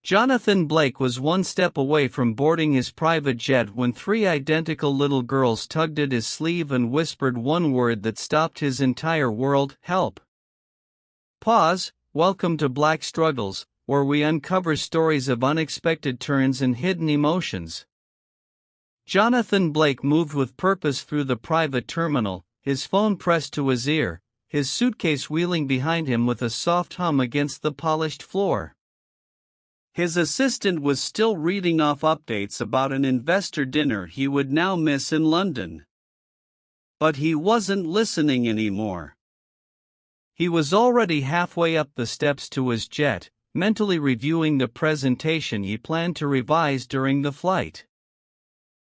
Jonathan Blake was one step away from boarding his private jet when three identical little girls tugged at his sleeve and whispered one word that stopped his entire world: help. Pause. Welcome to Black Struggles, where we uncover stories of unexpected turns and hidden emotions. Jonathan Blake moved with purpose through the private terminal, his phone pressed to his ear, his suitcase wheeling behind him with a soft hum against the polished floor. His assistant was still reading off updates about an investor dinner he would now miss in London. But he wasn't listening anymore. He was already halfway up the steps to his jet, mentally reviewing the presentation he planned to revise during the flight.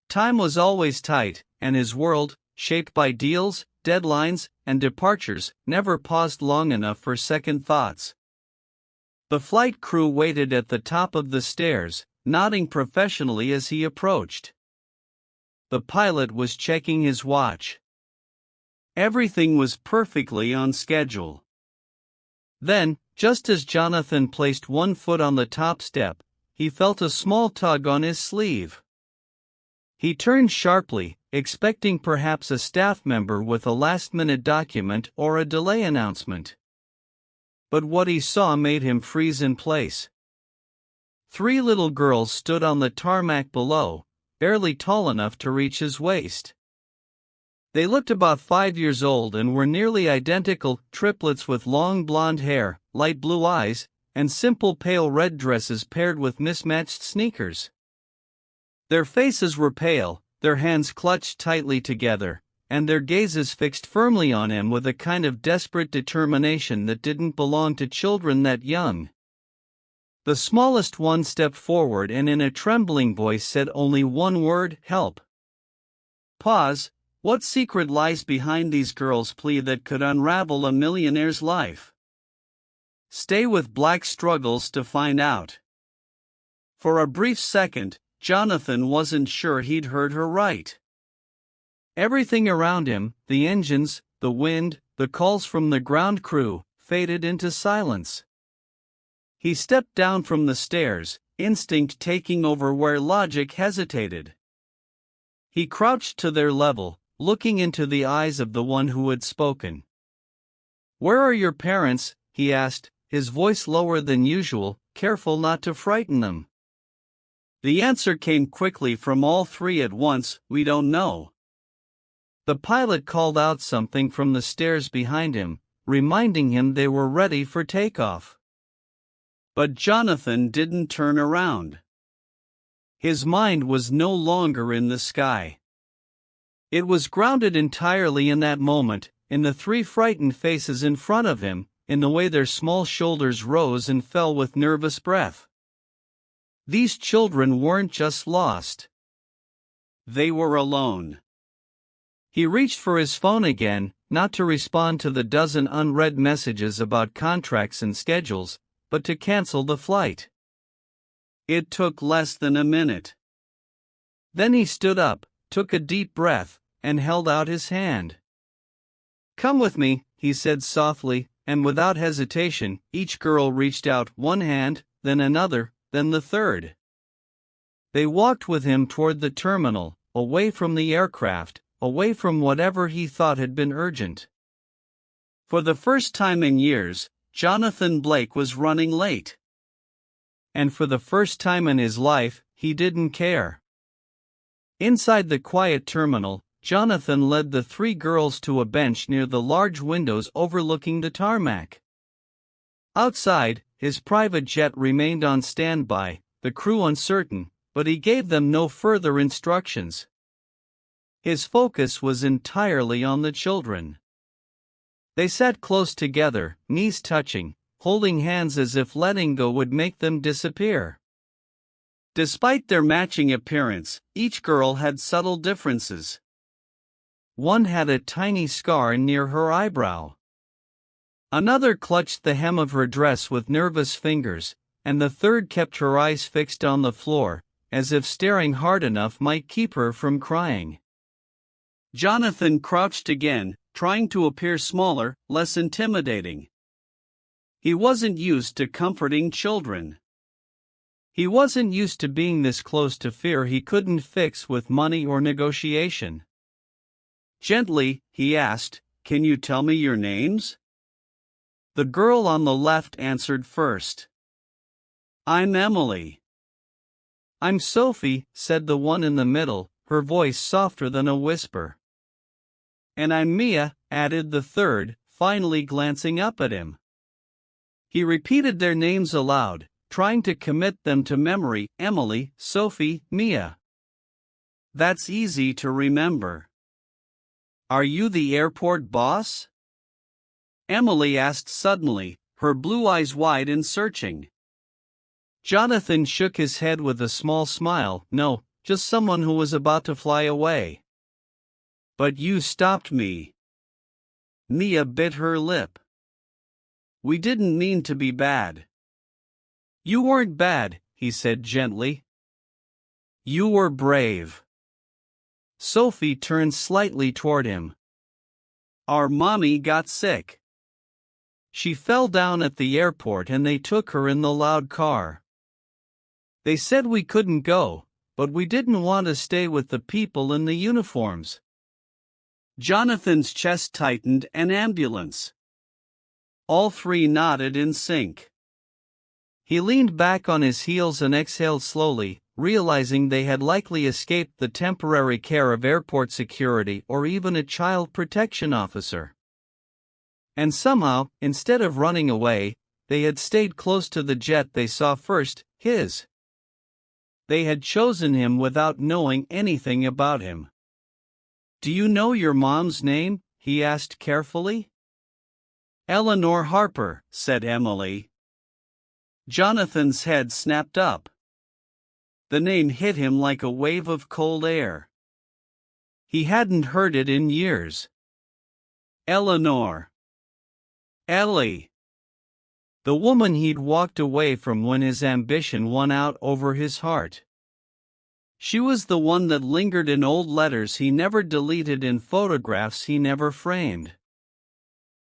Time was always tight, and his world, shaped by deals, deadlines, and departures, never paused long enough for second thoughts. The flight crew waited at the top of the stairs, nodding professionally as he approached. The pilot was checking his watch. Everything was perfectly on schedule. Then, just as Jonathan placed one foot on the top step, he felt a small tug on his sleeve. He turned sharply, expecting perhaps a staff member with a last-minute document or a delay announcement. But what he saw made him freeze in place. Three little girls stood on the tarmac below, barely tall enough to reach his waist. They looked about 5 years old and were nearly identical, triplets with long blonde hair, light blue eyes, and simple pale red dresses paired with mismatched sneakers. Their faces were pale, their hands clutched tightly together, and their gazes fixed firmly on him with a kind of desperate determination that didn't belong to children that young. The smallest one stepped forward and in a trembling voice said only one word: help. Pause. What secret lies behind these girls' plea that could unravel a millionaire's life? Stay with Black Struggles to find out. For a brief second, Jonathan wasn't sure he'd heard her right. Everything around him, the engines, the wind, the calls from the ground crew, faded into silence. He stepped down from the stairs, instinct taking over where logic hesitated. He crouched to their level, looking into the eyes of the one who had spoken. "Where are your parents?" he asked, his voice lower than usual, careful not to frighten them. The answer came quickly from all three at once: "We don't know." The pilot called out something from the stairs behind him, reminding him they were ready for takeoff. But Jonathan didn't turn around. His mind was no longer in the sky. It was grounded entirely in that moment, in the three frightened faces in front of him, in the way their small shoulders rose and fell with nervous breath. These children weren't just lost. They were alone. He reached for his phone again, not to respond to the dozen unread messages about contracts and schedules, but to cancel the flight. It took less than a minute. Then he stood up, took a deep breath, and held out his hand. "Come with me," he said softly, and without hesitation, each girl reached out one hand, then another, then the third. They walked with him toward the terminal, away from the aircraft, away from whatever he thought had been urgent. For the first time in years, Jonathan Blake was running late. And for the first time in his life, he didn't care. Inside the quiet terminal, Jonathan led the three girls to a bench near the large windows overlooking the tarmac. Outside, his private jet remained on standby, the crew uncertain, but he gave them no further instructions. His focus was entirely on the children. They sat close together, knees touching, holding hands as if letting go would make them disappear. Despite their matching appearance, each girl had subtle differences. One had a tiny scar near her eyebrow. Another clutched the hem of her dress with nervous fingers, and the third kept her eyes fixed on the floor, as if staring hard enough might keep her from crying. Jonathan crouched again, trying to appear smaller, less intimidating. He wasn't used to comforting children. He wasn't used to being this close to fear he couldn't fix with money or negotiation. Gently, he asked, "Can you tell me your names?" The girl on the left answered first. "I'm Emily." "I'm Sophie," said the one in the middle, her voice softer than a whisper. "And I'm Mia," added the third, finally glancing up at him. He repeated their names aloud, trying to commit them to memory: Emily, Sophie, Mia. "That's easy to remember." "Are you the airport boss?" Emily asked suddenly, her blue eyes wide and searching. Jonathan shook his head with a small smile. "No, just someone who was about to fly away." "But you stopped me." Mia bit her lip. "We didn't mean to be bad." "You weren't bad," he said gently. "You were brave." Sophie turned slightly toward him. "Our mommy got sick. She fell down at the airport and they took her in the loud car. They said we couldn't go, but we didn't want to stay with the people in the uniforms." Jonathan's chest tightened. "An ambulance." All three nodded in sync. He leaned back on his heels and exhaled slowly, realizing they had likely escaped the temporary care of airport security or even a child protection officer. And somehow, instead of running away, they had stayed close to the jet they saw first, his. They had chosen him without knowing anything about him. "Do you know your mom's name?" he asked carefully. "Eleanor Harper," said Emily. Jonathan's head snapped up. The name hit him like a wave of cold air. He hadn't heard it in years. Eleanor. Ellie. The woman he'd walked away from when his ambition won out over his heart. She was the one that lingered in old letters he never deleted, in photographs he never framed.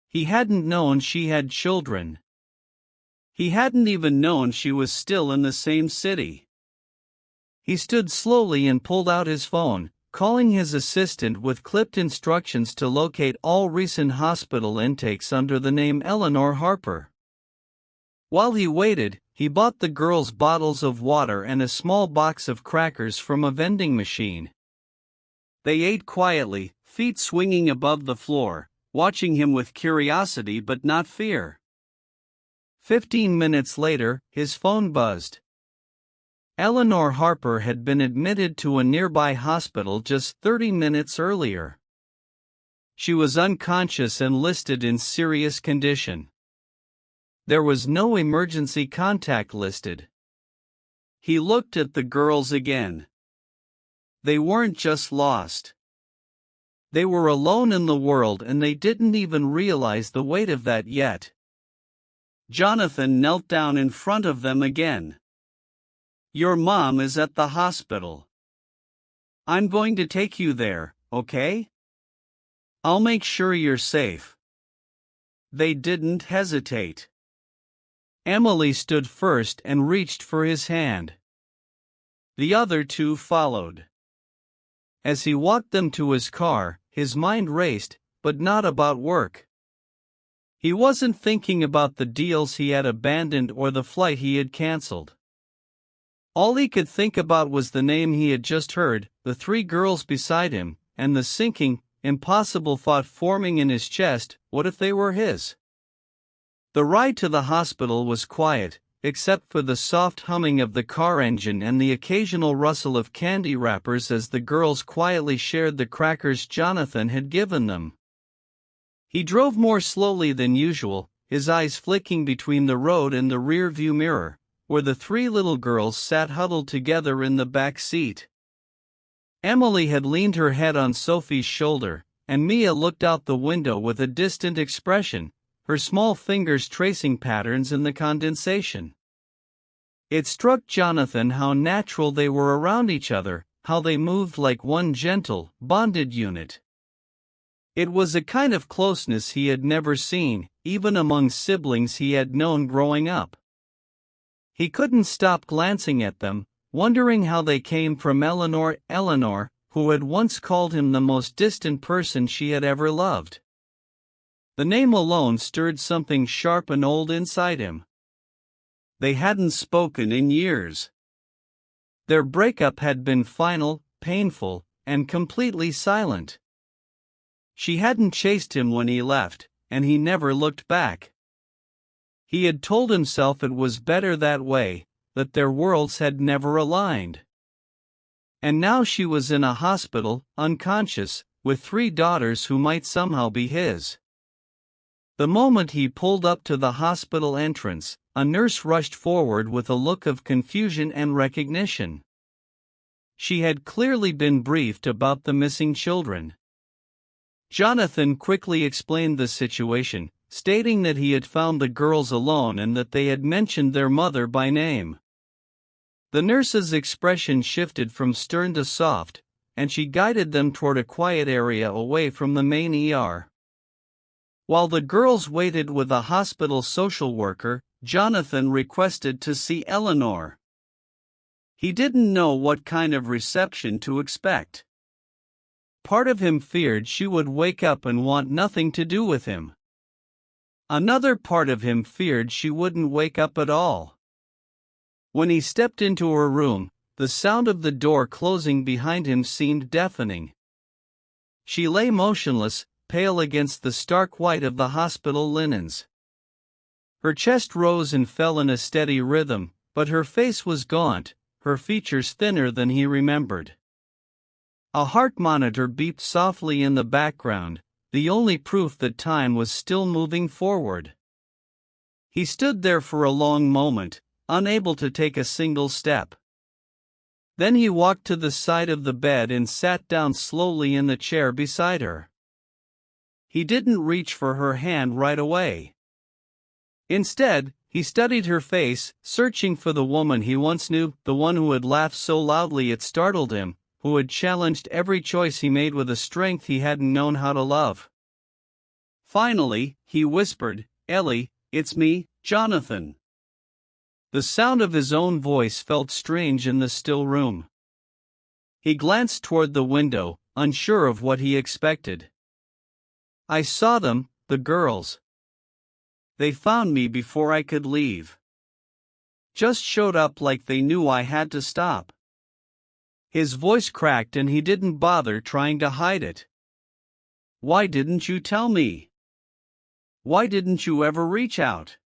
He hadn't known she had children. He hadn't even known she was still in the same city. He stood slowly and pulled out his phone, calling his assistant with clipped instructions to locate all recent hospital intakes under the name Eleanor Harper. While he waited, he bought the girls bottles of water and a small box of crackers from a vending machine. They ate quietly, feet swinging above the floor, watching him with curiosity but not fear. 15 minutes later, his phone buzzed. Eleanor Harper had been admitted to a nearby hospital just 30 minutes earlier. She was unconscious and listed in serious condition. There was no emergency contact listed. He looked at the girls again. They weren't just lost. They were alone in the world, and they didn't even realize the weight of that yet. Jonathan knelt down in front of them again. "Your mom is at the hospital. I'm going to take you there, okay? I'll make sure you're safe." They didn't hesitate. Emily stood first and reached for his hand. The other two followed. As he walked them to his car, his mind raced, but not about work. He wasn't thinking about the deals he had abandoned or the flight he had canceled. All he could think about was the name he had just heard, the three girls beside him, and the sinking, impossible thought forming in his chest: what if they were his? The ride to the hospital was quiet, except for the soft humming of the car engine and the occasional rustle of candy wrappers as the girls quietly shared the crackers Jonathan had given them. He drove more slowly than usual, his eyes flicking between the road and the rear-view mirror, where the three little girls sat huddled together in the back seat. Emily had leaned her head on Sophie's shoulder, and Mia looked out the window with a distant expression, her small fingers tracing patterns in the condensation. It struck Jonathan how natural they were around each other, how they moved like one gentle, bonded unit. It was a kind of closeness he had never seen, even among siblings he had known growing up. He couldn't stop glancing at them, wondering how they came from Eleanor, who had once called him the most distant person she had ever loved. The name alone stirred something sharp and old inside him. They hadn't spoken in years. Their breakup had been final, painful, and completely silent. She hadn't chased him when he left, and he never looked back. He had told himself it was better that way, that their worlds had never aligned. And now she was in a hospital, unconscious, with 3 daughters who might somehow be his. The moment he pulled up to the hospital entrance, a nurse rushed forward with a look of confusion and recognition. She had clearly been briefed about the missing children. Jonathan quickly explained the situation, stating that he had found the girls alone and that they had mentioned their mother by name. The nurse's expression shifted from stern to soft, and she guided them toward a quiet area away from the main ER. While the girls waited with a hospital social worker, Jonathan requested to see Eleanor. He didn't know what kind of reception to expect. Part of him feared she would wake up and want nothing to do with him. Another part of him feared she wouldn't wake up at all. When he stepped into her room, the sound of the door closing behind him seemed deafening. She lay motionless, pale against the stark white of the hospital linens. Her chest rose and fell in a steady rhythm, but her face was gaunt, her features thinner than he remembered. A heart monitor beeped softly in the background, the only proof that time was still moving forward. He stood there for a long moment, unable to take a single step. Then he walked to the side of the bed and sat down slowly in the chair beside her. He didn't reach for her hand right away. Instead, he studied her face, searching for the woman he once knew, the one who had laughed so loudly it startled him, who had challenged every choice he made with a strength he hadn't known how to love. Finally, he whispered, "Ellie, it's me, Jonathan." The sound of his own voice felt strange in the still room. He glanced toward the window, unsure of what he expected. "I saw them, the girls. They found me before I could leave. Just showed up like they knew I had to stop." His voice cracked and he didn't bother trying to hide it. "Why didn't you tell me? Why didn't you ever reach out?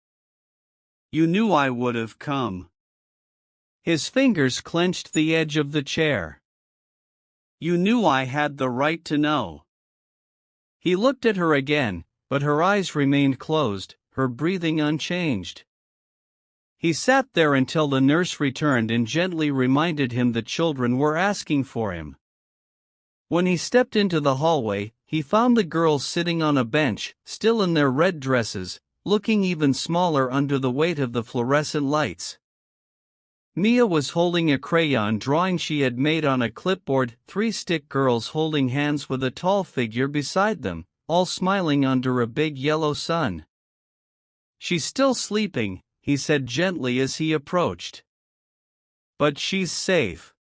You knew I would have come." His fingers clenched the edge of the chair. "You knew I had the right to know." He looked at her again, but her eyes remained closed, her breathing unchanged. He sat there until the nurse returned and gently reminded him the children were asking for him. When he stepped into the hallway, he found the girls sitting on a bench, still in their red dresses, looking even smaller under the weight of the fluorescent lights. Mia was holding a crayon drawing she had made on a clipboard, 3 stick girls holding hands with a tall figure beside them, all smiling under a big yellow sun. "She's still sleeping," he said gently as he approached. "But she's safe.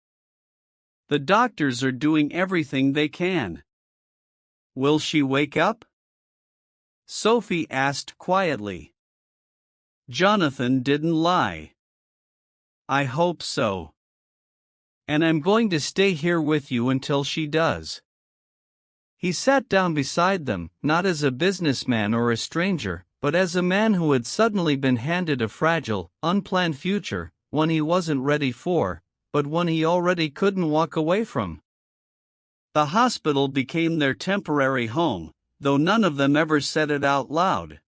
The doctors are doing everything they can." "Will she wake up?" Sophie asked quietly. Jonathan didn't lie. "I hope so. And I'm going to stay here with you until she does." He sat down beside them, not as a businessman or a stranger, but as a man who had suddenly been handed a fragile, unplanned future, one he wasn't ready for, but one he already couldn't walk away from. The hospital became their temporary home, though none of them ever said it out loud.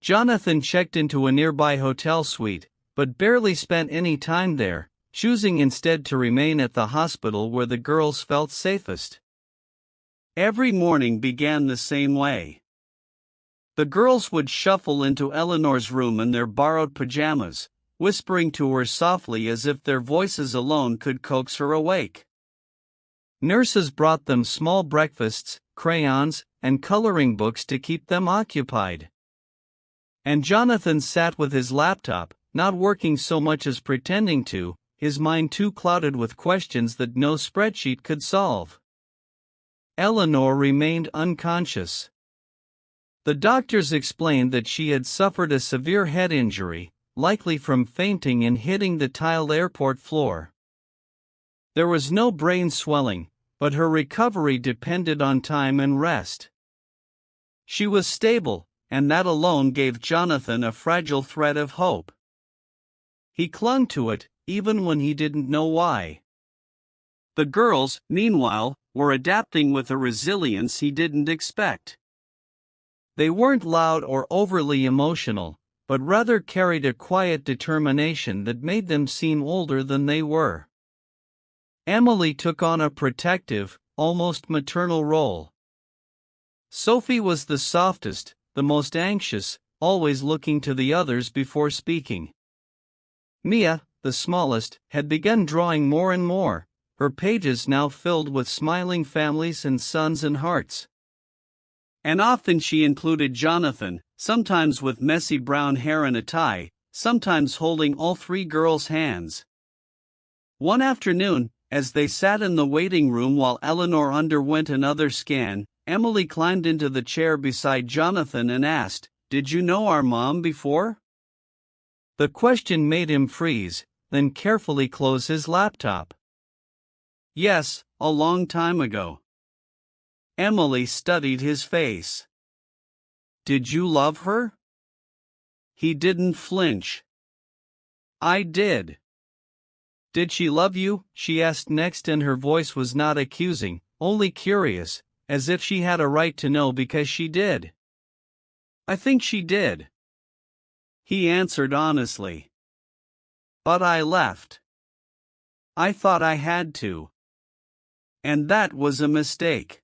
Jonathan checked into a nearby hotel suite, but barely spent any time there, choosing instead to remain at the hospital where the girls felt safest. Every morning began the same way. The girls would shuffle into Eleanor's room in their borrowed pajamas, whispering to her softly as if their voices alone could coax her awake. Nurses brought them small breakfasts, crayons, and coloring books to keep them occupied. And Jonathan sat with his laptop, not working so much as pretending to, his mind too clouded with questions that no spreadsheet could solve. Eleanor remained unconscious. The doctors explained that she had suffered a severe head injury, likely from fainting and hitting the tiled airport floor. There was no brain swelling, but her recovery depended on time and rest. She was stable, and that alone gave Jonathan a fragile thread of hope. He clung to it, even when he didn't know why. The girls, meanwhile, were adapting with a resilience he didn't expect. They weren't loud or overly emotional, but rather carried a quiet determination that made them seem older than they were. Emily took on a protective, almost maternal role. Sophie was the softest, the most anxious, always looking to the others before speaking. Mia, the smallest, had begun drawing more and more, her pages now filled with smiling families and suns and hearts. And often she included Jonathan, sometimes with messy brown hair and a tie, sometimes holding all three girls' hands. One afternoon, as they sat in the waiting room while Eleanor underwent another scan, Emily climbed into the chair beside Jonathan and asked, "Did you know our mom before?" The question made him freeze, then carefully close his laptop. "Yes, a long time ago." Emily studied his face. "Did you love her?" He didn't flinch. "I did." "Did she love you?" she asked next, and her voice was not accusing, only curious, as if she had a right to know because she did. "I think she did," he answered honestly. "But I left. I thought I had to. And that was a mistake."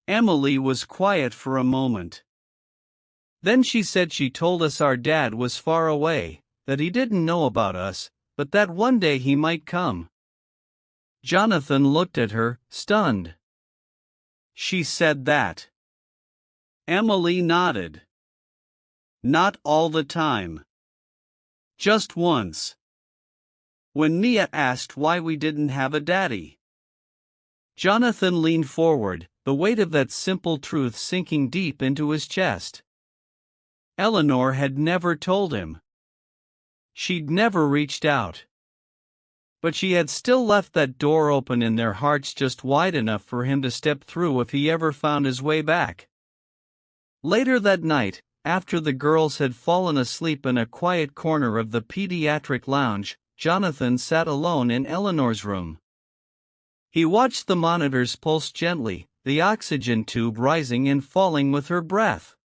Emily was quiet for a moment. Then she said, "She told us our dad was far away, that he didn't know about us, but that one day he might come." Jonathan looked at her, stunned. "She said that?" Emily nodded. "Not all the time. Just once. When Mia asked why we didn't have a daddy." Jonathan leaned forward, the weight of that simple truth sinking deep into his chest. Eleanor had never told him. She'd never reached out. But she had still left that door open in their hearts just wide enough for him to step through if he ever found his way back. Later that night, after the girls had fallen asleep in a quiet corner of the pediatric lounge, Jonathan sat alone in Eleanor's room. He watched the monitors pulse gently, the oxygen tube rising and falling with her breath.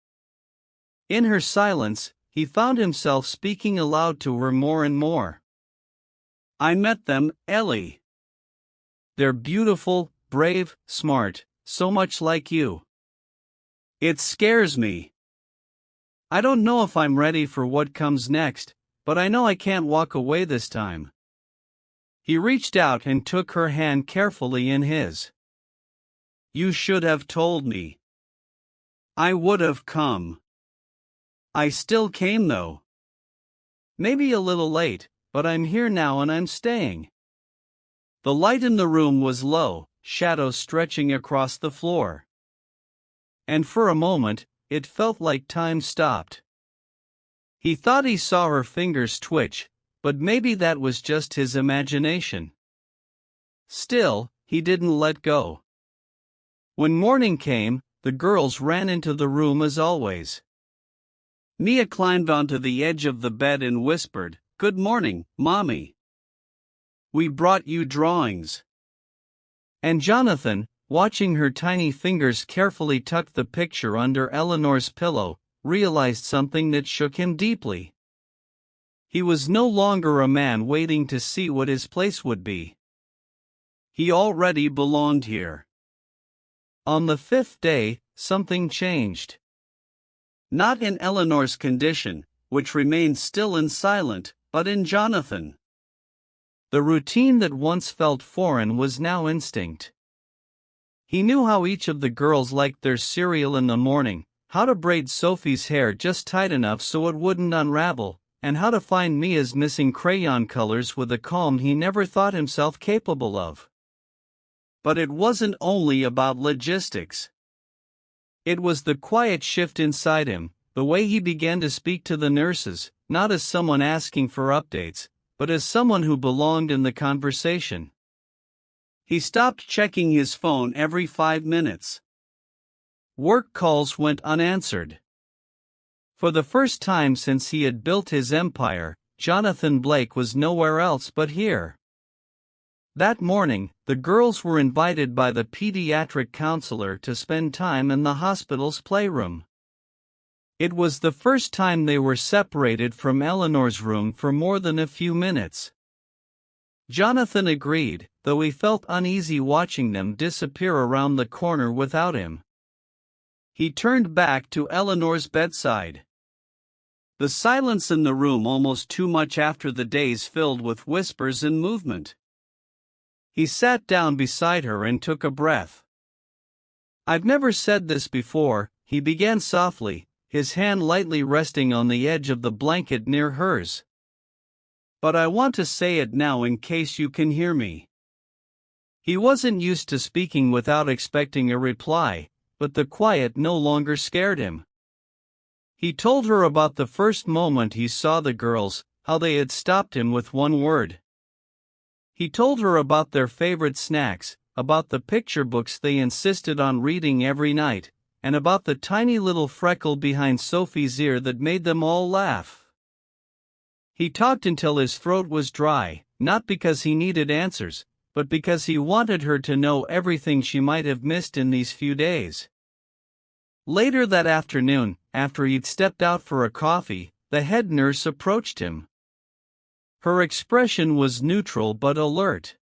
In her silence, he found himself speaking aloud to her more and more. "I met them, Ellie. They're beautiful, brave, smart, so much like you. It scares me. I don't know if I'm ready for what comes next, but I know I can't walk away this time." He reached out and took her hand carefully in his. "You should have told me. I would have come. I still came though. Maybe a little late, but I'm here now and I'm staying." The light in the room was low, shadows stretching across the floor. And for a moment, it felt like time stopped. He thought he saw her fingers twitch, but maybe that was just his imagination. Still, he didn't let go. When morning came, the girls ran into the room as always. Mia climbed onto the edge of the bed and whispered, "Good morning, Mommy. We brought you drawings." And Jonathan, watching her tiny fingers carefully tuck the picture under Eleanor's pillow, realized something that shook him deeply. He was no longer a man waiting to see what his place would be. He already belonged here. On the fifth day, something changed. Not in Eleanor's condition, which remained still and silent, but in Jonathan. The routine that once felt foreign was now instinct. He knew how each of the girls liked their cereal in the morning, how to braid Sophie's hair just tight enough so it wouldn't unravel, and how to find Mia's missing crayon colors with a calm he never thought himself capable of. But it wasn't only about logistics. It was the quiet shift inside him, the way he began to speak to the nurses, not as someone asking for updates, but as someone who belonged in the conversation. He stopped checking his phone every 5 minutes. Work calls went unanswered. For the first time since he had built his empire, Jonathan Blake was nowhere else but here. That morning, the girls were invited by the pediatric counselor to spend time in the hospital's playroom. It was the first time they were separated from Eleanor's room for more than a few minutes. Jonathan agreed, though he felt uneasy watching them disappear around the corner without him. He turned back to Eleanor's bedside. The silence in the room almost too much after the days filled with whispers and movement. He sat down beside her and took a breath. "I've never said this before," he began softly, his hand lightly resting on the edge of the blanket near hers. "But I want to say it now in case you can hear me." He wasn't used to speaking without expecting a reply, but the quiet no longer scared him. He told her about the first moment he saw the girls, how they had stopped him with one word. He told her about their favorite snacks, about the picture books they insisted on reading every night, and about the tiny little freckle behind Sophie's ear that made them all laugh. He talked until his throat was dry, not because he needed answers, but because he wanted her to know everything she might have missed in these few days. Later that afternoon, after he'd stepped out for a coffee, the head nurse approached him. Her expression was neutral but alert.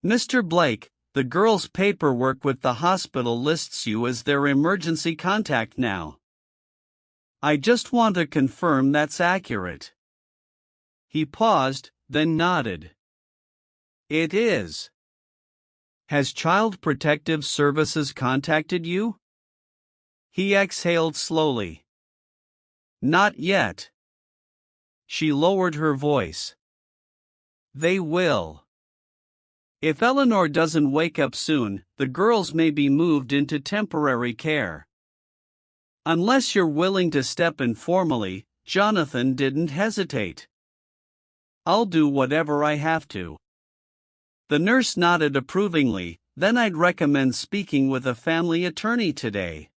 "Mr. Blake, the girls' paperwork with the hospital lists you as their emergency contact now. I just want to confirm that's accurate." He paused, then nodded. "It is. Has Child Protective Services contacted you?" He exhaled slowly. "Not yet." She lowered her voice. "They will. If Eleanor doesn't wake up soon, the girls may be moved into temporary care. Unless you're willing to step in formally." Jonathan didn't hesitate. "I'll do whatever I have to." The nurse nodded approvingly. "Then I'd recommend speaking with a family attorney today."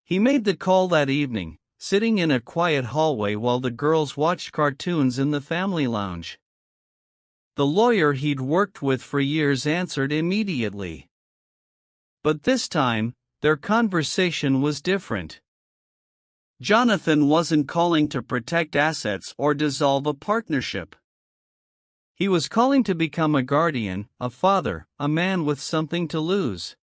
He made the call that evening, sitting in a quiet hallway while the girls watched cartoons in the family lounge. The lawyer he'd worked with for years answered immediately. But this time, their conversation was different. Jonathan wasn't calling to protect assets or dissolve a partnership. He was calling to become a guardian, a father, a man with something to lose.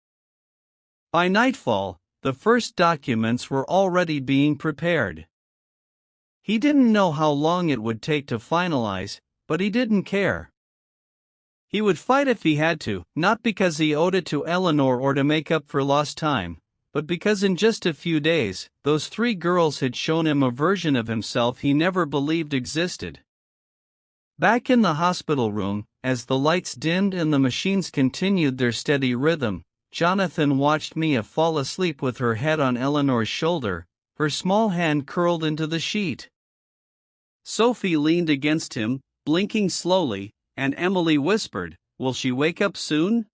By nightfall, the first documents were already being prepared. He didn't know how long it would take to finalize, but he didn't care. He would fight if he had to, not because he owed it to Eleanor or to make up for lost time, but because in just a few days, those 3 girls had shown him a version of himself he never believed existed. Back in the hospital room, as the lights dimmed and the machines continued their steady rhythm, Jonathan watched Mia fall asleep with her head on Eleanor's shoulder, her small hand curled into the sheet. Sophie leaned against him, blinking slowly, and Emily whispered, "Will she wake up soon?"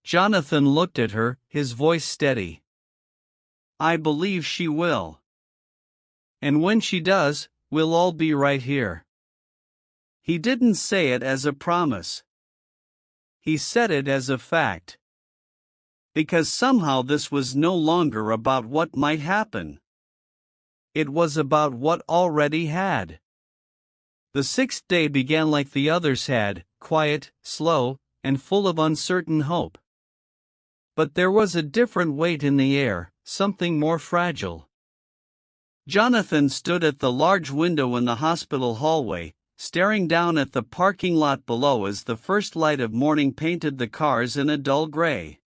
Jonathan looked at her, his voice steady. "I believe she will. And when she does, we'll all be right here." He didn't say it as a promise. He said it as a fact. Because somehow this was no longer about what might happen. It was about what already had. The 6th day began like the others had, quiet, slow, and full of uncertain hope. But there was a different weight in the air, something more fragile. Jonathan stood at the large window in the hospital hallway, staring down at the parking lot below as the first light of morning painted the cars in a dull gray.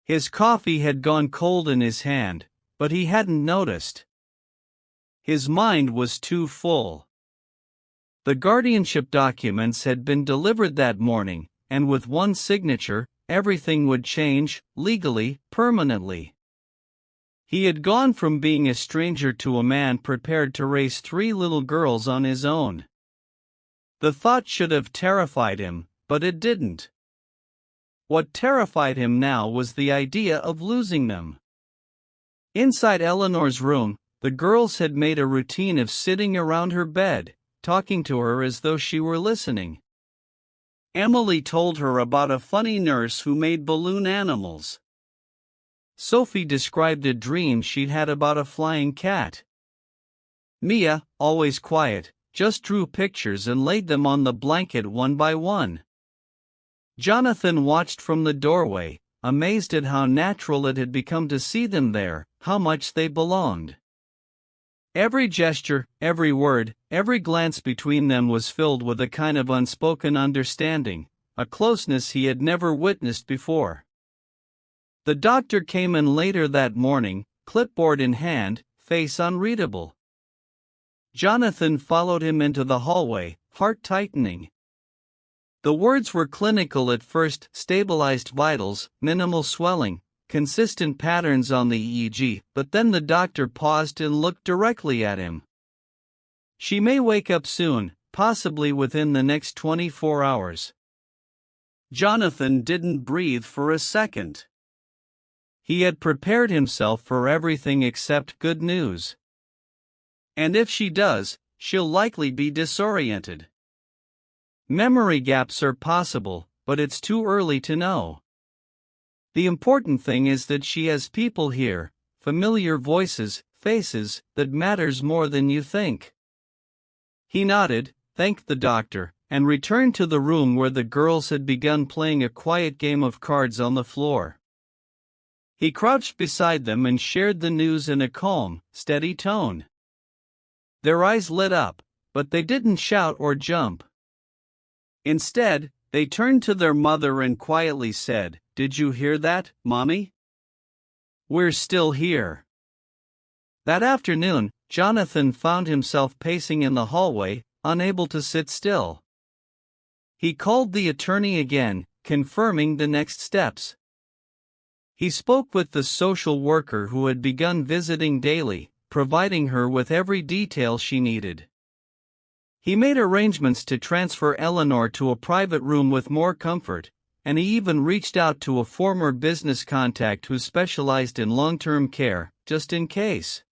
His coffee had gone cold in his hand, but he hadn't noticed. His mind was too full. The guardianship documents had been delivered that morning, and with one signature, everything would change, legally, permanently. He had gone from being a stranger to a man prepared to raise 3 little girls on his own. The thought should have terrified him, but it didn't. What terrified him now was the idea of losing them. Inside Eleanor's room, the girls had made a routine of sitting around her bed, talking to her as though she were listening. Emily told her about a funny nurse who made balloon animals. Sophie described a dream she'd had about a flying cat. Mia, always quiet, just drew pictures and laid them on the blanket one by one. Jonathan watched from the doorway, amazed at how natural it had become to see them there, how much they belonged. Every gesture, every word, every glance between them was filled with a kind of unspoken understanding, a closeness he had never witnessed before. The doctor came in later that morning, clipboard in hand, face unreadable. Jonathan followed him into the hallway, heart tightening. The words were clinical at first: stabilized vitals, minimal swelling, consistent patterns on the EEG, but then the doctor paused and looked directly at him. She may wake up soon, possibly within the next 24 hours. Jonathan didn't breathe for a second. He had prepared himself for everything except good news. And if she does, she'll likely be disoriented. Memory gaps are possible, but it's too early to know. The important thing is that she has people here, familiar voices, faces, that matters more than you think. He nodded, thanked the doctor, and returned to the room where the girls had begun playing a quiet game of cards on the floor. He crouched beside them and shared the news in a calm, steady tone. Their eyes lit up, but they didn't shout or jump. Instead, they turned to their mother and quietly said, "Did you hear that, Mommy? We're still here." That afternoon, Jonathan found himself pacing in the hallway, unable to sit still. He called the attorney again, confirming the next steps. He spoke with the social worker who had begun visiting daily, providing her with every detail she needed. He made arrangements to transfer Eleanor to a private room with more comfort, and he even reached out to a former business contact who specialized in long-term care, just in case.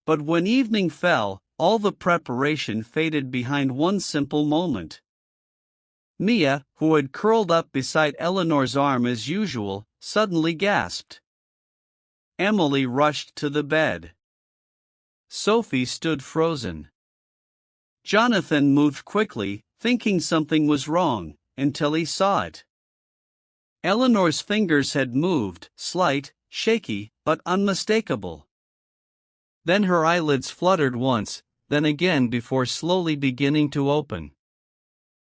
But when evening fell, all the preparation faded behind one simple moment. Mia, who had curled up beside Eleanor's arm as usual, suddenly gasped. Emily rushed to the bed. Sophie stood frozen. Jonathan moved quickly, thinking something was wrong, until he saw it. Eleanor's fingers had moved, slight, shaky, but unmistakable. Then her eyelids fluttered once, then again before slowly beginning to open.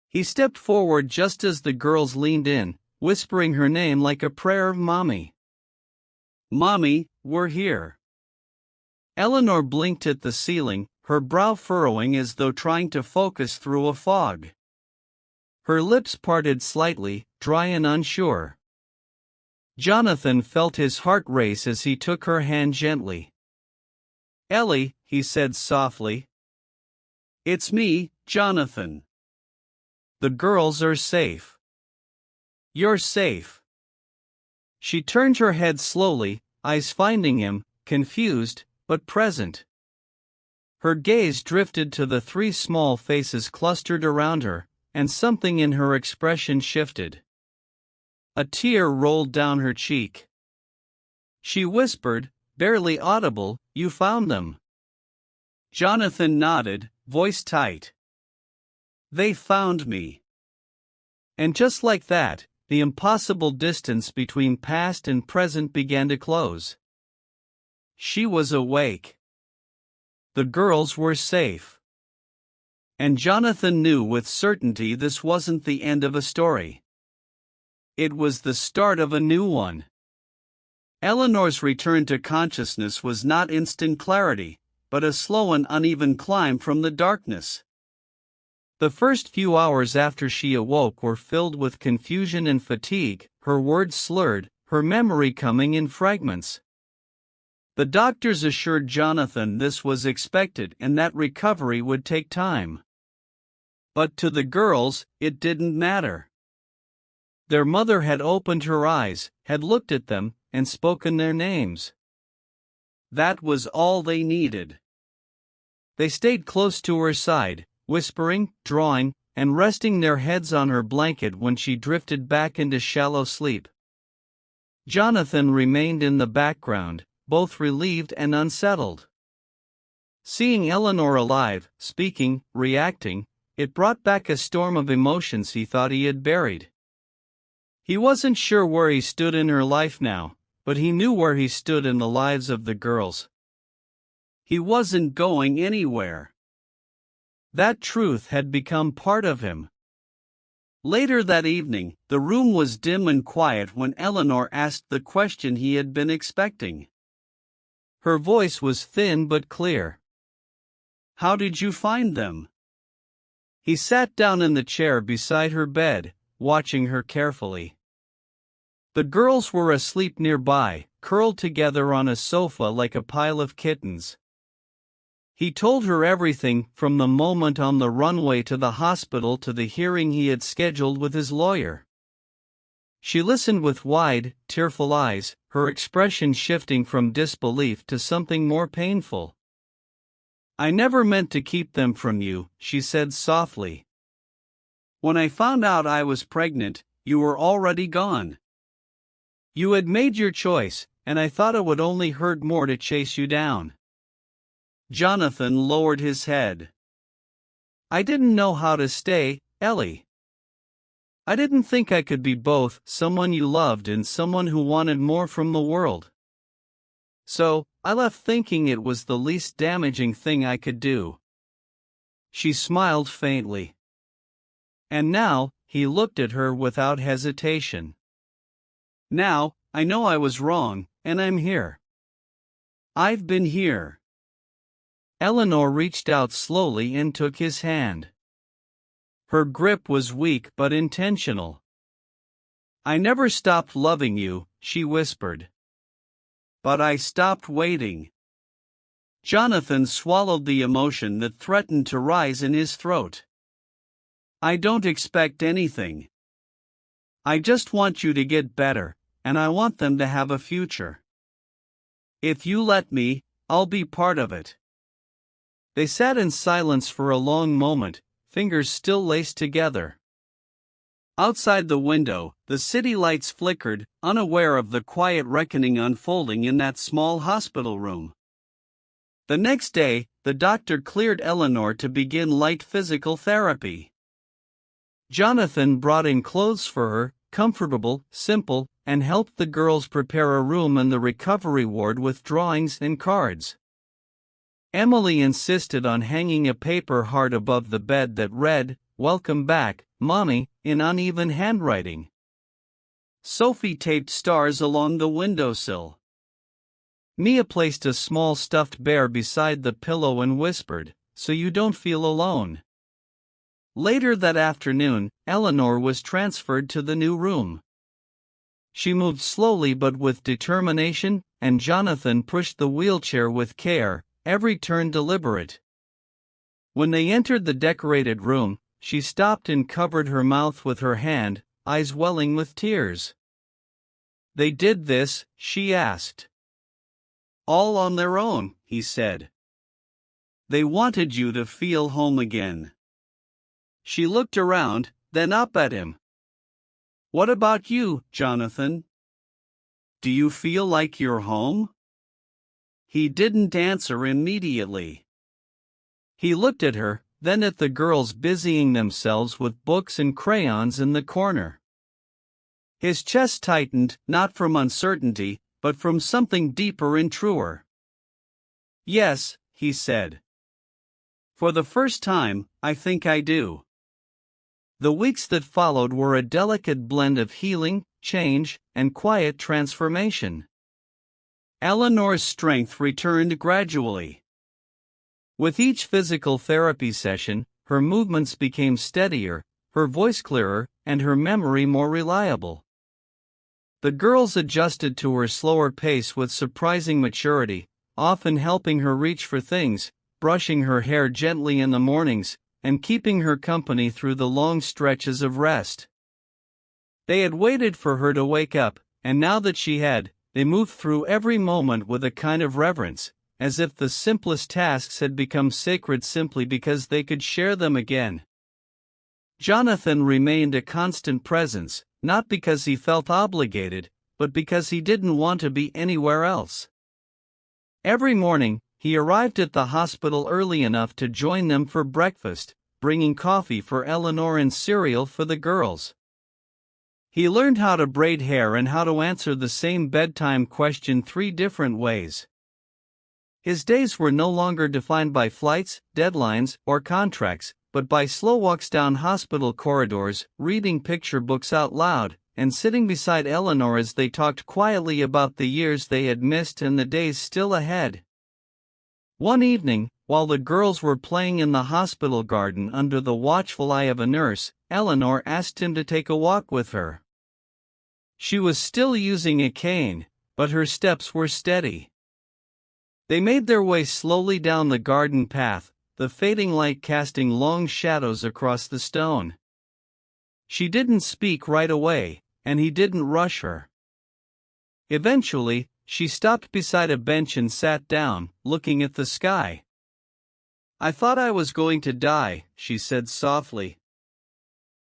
He stepped forward just as the girls leaned in, whispering her name like a prayer of Mommy. "Mommy, we're here." Eleanor blinked at the ceiling, her brow furrowing as though trying to focus through a fog. Her lips parted slightly, dry and unsure. Jonathan felt his heart race as he took her hand gently. "Ellie," he said softly. "It's me, Jonathan. The girls are safe. You're safe." She turned her head slowly, eyes finding him, confused, but present. Her gaze drifted to the 3 small faces clustered around her, and something in her expression shifted. A tear rolled down her cheek. She whispered, barely audible, "You found them." Jonathan nodded, voice tight. "They found me." And just like that, the impossible distance between past and present began to close. She was awake. The girls were safe. And Jonathan knew with certainty this wasn't the end of a story. It was the start of a new one. Eleanor's return to consciousness was not instant clarity, but a slow and uneven climb from the darkness. The first few hours after she awoke were filled with confusion and fatigue, her words slurred, her memory coming in fragments. The doctors assured Jonathan this was expected and that recovery would take time. But to the girls, it didn't matter. Their mother had opened her eyes, had looked at them, and spoken their names. That was all they needed. They stayed close to her side, whispering, drawing, and resting their heads on her blanket when she drifted back into shallow sleep. Jonathan remained in the background, both relieved and unsettled. Seeing Eleanor alive, speaking, reacting, it brought back a storm of emotions he thought he had buried. He wasn't sure where he stood in her life now, but he knew where he stood in the lives of the girls. He wasn't going anywhere. That truth had become part of him. Later that evening, the room was dim and quiet when Eleanor asked the question he had been expecting. Her voice was thin but clear. "How did you find them?" He sat down in the chair beside her bed, watching her carefully. The girls were asleep nearby, curled together on a sofa like a pile of kittens. He told her everything from the moment on the runway to the hospital to the hearing he had scheduled with his lawyer. She listened with wide, tearful eyes, her expression shifting from disbelief to something more painful. "I never meant to keep them from you," she said softly. "When I found out I was pregnant, you were already gone. You had made your choice, and I thought it would only hurt more to chase you down." Jonathan lowered his head. "I didn't know how to stay, Ellie. I didn't think I could be both someone you loved and someone who wanted more from the world. So, I left thinking it was the least damaging thing I could do." She smiled faintly. And now, he looked at her without hesitation. "Now, I know I was wrong, and I'm here. I've been here." Eleanor reached out slowly and took his hand. Her grip was weak but intentional. "I never stopped loving you," she whispered. "But I stopped waiting." Jonathan swallowed the emotion that threatened to rise in his throat. "I don't expect anything. I just want you to get better, and I want them to have a future. If you let me, I'll be part of it." They sat in silence for a long moment, fingers still laced together. Outside the window, the city lights flickered, unaware of the quiet reckoning unfolding in that small hospital room. The next day, the doctor cleared Eleanor to begin light physical therapy. Jonathan brought in clothes for her, comfortable, simple, and helped the girls prepare a room in the recovery ward with drawings and cards. Emily insisted on hanging a paper heart above the bed that read, "Welcome back, Mommy," in uneven handwriting. Sophie taped stars along the windowsill. Mia placed a small stuffed bear beside the pillow and whispered, "So you don't feel alone." Later that afternoon, Eleanor was transferred to the new room. She moved slowly but with determination, and Jonathan pushed the wheelchair with care, every turn deliberate. When they entered the decorated room, she stopped and covered her mouth with her hand, eyes welling with tears. "They did this?" she asked. "All on their own," he said. "They wanted you to feel home again." She looked around, then up at him. "What about you, Jonathan? Do you feel like you're home?" He didn't answer immediately. He looked at her, then at the girls busying themselves with books and crayons in the corner. His chest tightened, not from uncertainty, but from something deeper and truer. "Yes," he said. "For the first time, I think I do." The weeks that followed were a delicate blend of healing, change, and quiet transformation. Eleanor's strength returned gradually. With each physical therapy session, her movements became steadier, her voice clearer, and her memory more reliable. The girls adjusted to her slower pace with surprising maturity, often helping her reach for things, brushing her hair gently in the mornings, and keeping her company through the long stretches of rest. They had waited for her to wake up, and now that she had, they moved through every moment with a kind of reverence, as if the simplest tasks had become sacred simply because they could share them again. Jonathan remained a constant presence, not because he felt obligated, but because he didn't want to be anywhere else. Every morning, he arrived at the hospital early enough to join them for breakfast, bringing coffee for Eleanor and cereal for the girls. He learned how to braid hair and how to answer the same bedtime question 3 different ways. His days were no longer defined by flights, deadlines, or contracts, but by slow walks down hospital corridors, reading picture books out loud, and sitting beside Eleanor as they talked quietly about the years they had missed and the days still ahead. One evening, while the girls were playing in the hospital garden under the watchful eye of a nurse, Eleanor asked him to take a walk with her. She was still using a cane, but her steps were steady. They made their way slowly down the garden path, the fading light casting long shadows across the stone. She didn't speak right away, and he didn't rush her. Eventually, she stopped beside a bench and sat down, looking at the sky. "I thought I was going to die," she said softly.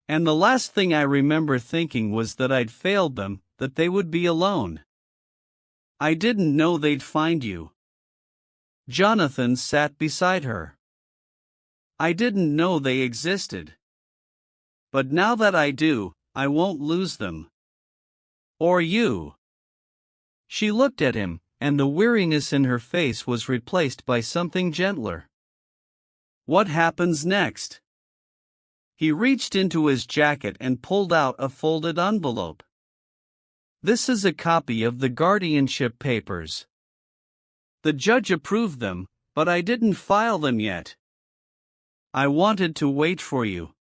"And the last thing I remember thinking was that I'd failed them, that they would be alone. I didn't know they'd find you." Jonathan sat beside her. "I didn't know they existed. But now that I do, I won't lose them. Or you." She looked at him, and the weariness in her face was replaced by something gentler. "What happens next?" He reached into his jacket and pulled out a folded envelope. "This is a copy of the guardianship papers. The judge approved them, but I didn't file them yet. I wanted to wait for you.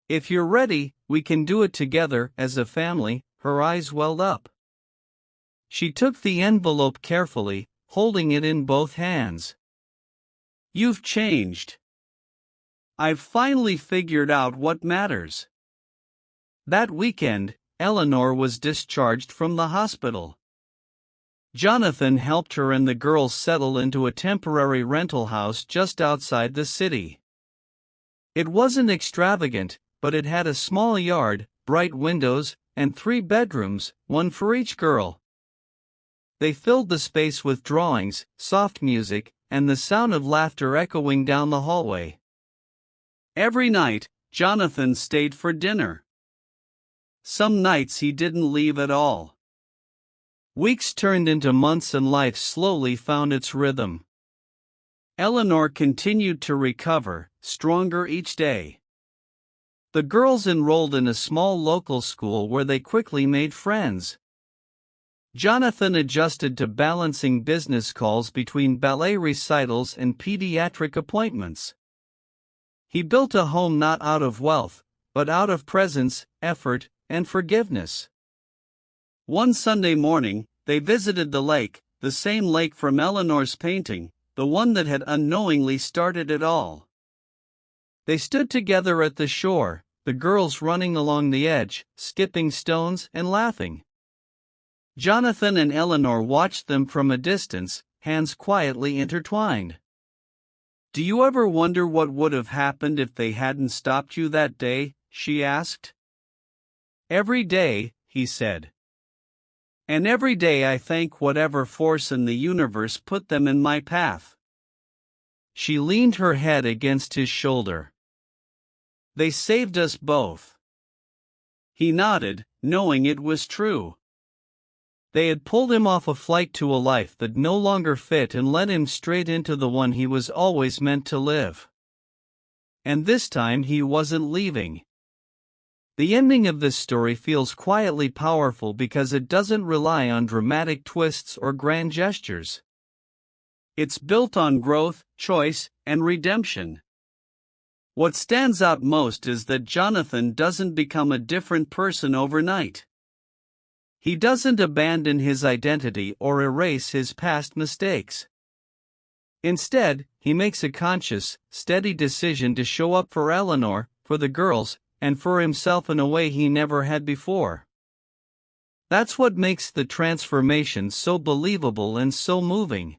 If you're ready, we can do it together as a family." Her eyes welled up. She took the envelope carefully, holding it in both hands. "You've changed. I've finally figured out what matters." That weekend, Eleanor was discharged from the hospital. Jonathan helped her and the girls settle into a temporary rental house just outside the city. It wasn't extravagant, but it had a small yard, bright windows, and 3 bedrooms, one for each girl. They filled the space with drawings, soft music, and the sound of laughter echoing down the hallway. Every night, Jonathan stayed for dinner. Some nights he didn't leave at all. Weeks turned into months and life slowly found its rhythm. Eleanor continued to recover, stronger each day. The girls enrolled in a small local school where they quickly made friends. Jonathan adjusted to balancing business calls between ballet recitals and pediatric appointments. He built a home not out of wealth, but out of presence, effort, and forgiveness. One Sunday morning, they visited the lake, the same lake from Eleanor's painting, the one that had unknowingly started it all. They stood together at the shore, the girls running along the edge, skipping stones and laughing. Jonathan and Eleanor watched them from a distance, hands quietly intertwined. "Do you ever wonder what would have happened if they hadn't stopped you that day?" she asked. "Every day," he said. "And every day I thank whatever force in the universe put them in my path." She leaned her head against his shoulder. "They saved us both." He nodded, knowing it was true. They had pulled him off a flight to a life that no longer fit and led him straight into the one he was always meant to live. And this time he wasn't leaving. The ending of this story feels quietly powerful because it doesn't rely on dramatic twists or grand gestures. It's built on growth, choice, and redemption. What stands out most is that Jonathan doesn't become a different person overnight. He doesn't abandon his identity or erase his past mistakes. Instead, he makes a conscious, steady decision to show up for Eleanor, for the girls, and for himself in a way he never had before. That's what makes the transformation so believable and so moving.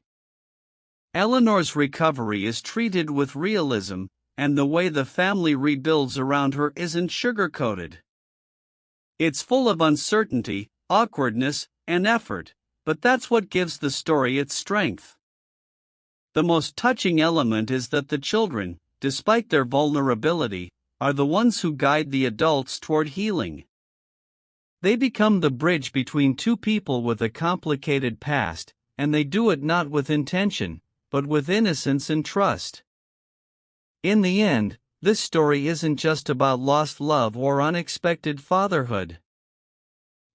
Eleanor's recovery is treated with realism, and the way the family rebuilds around her isn't sugar-coated. It's full of uncertainty, awkwardness, and effort, but that's what gives the story its strength. The most touching element is that the children, despite their vulnerability, are the ones who guide the adults toward healing. They become the bridge between two people with a complicated past, and they do it not with intention, but with innocence and trust. In the end, this story isn't just about lost love or unexpected fatherhood.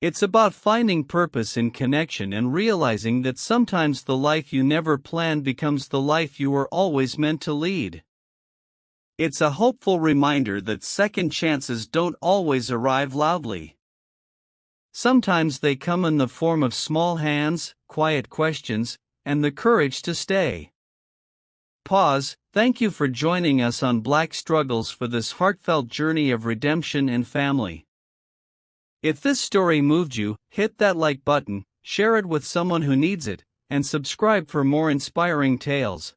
It's about finding purpose in connection and realizing that sometimes the life you never planned becomes the life you were always meant to lead. It's a hopeful reminder that second chances don't always arrive loudly. Sometimes they come in the form of small hands, quiet questions, and the courage to stay. Pause. Thank you for joining us on Black Struggles for this heartfelt journey of redemption and family. If this story moved you, hit that like button, share it with someone who needs it, and subscribe for more inspiring tales.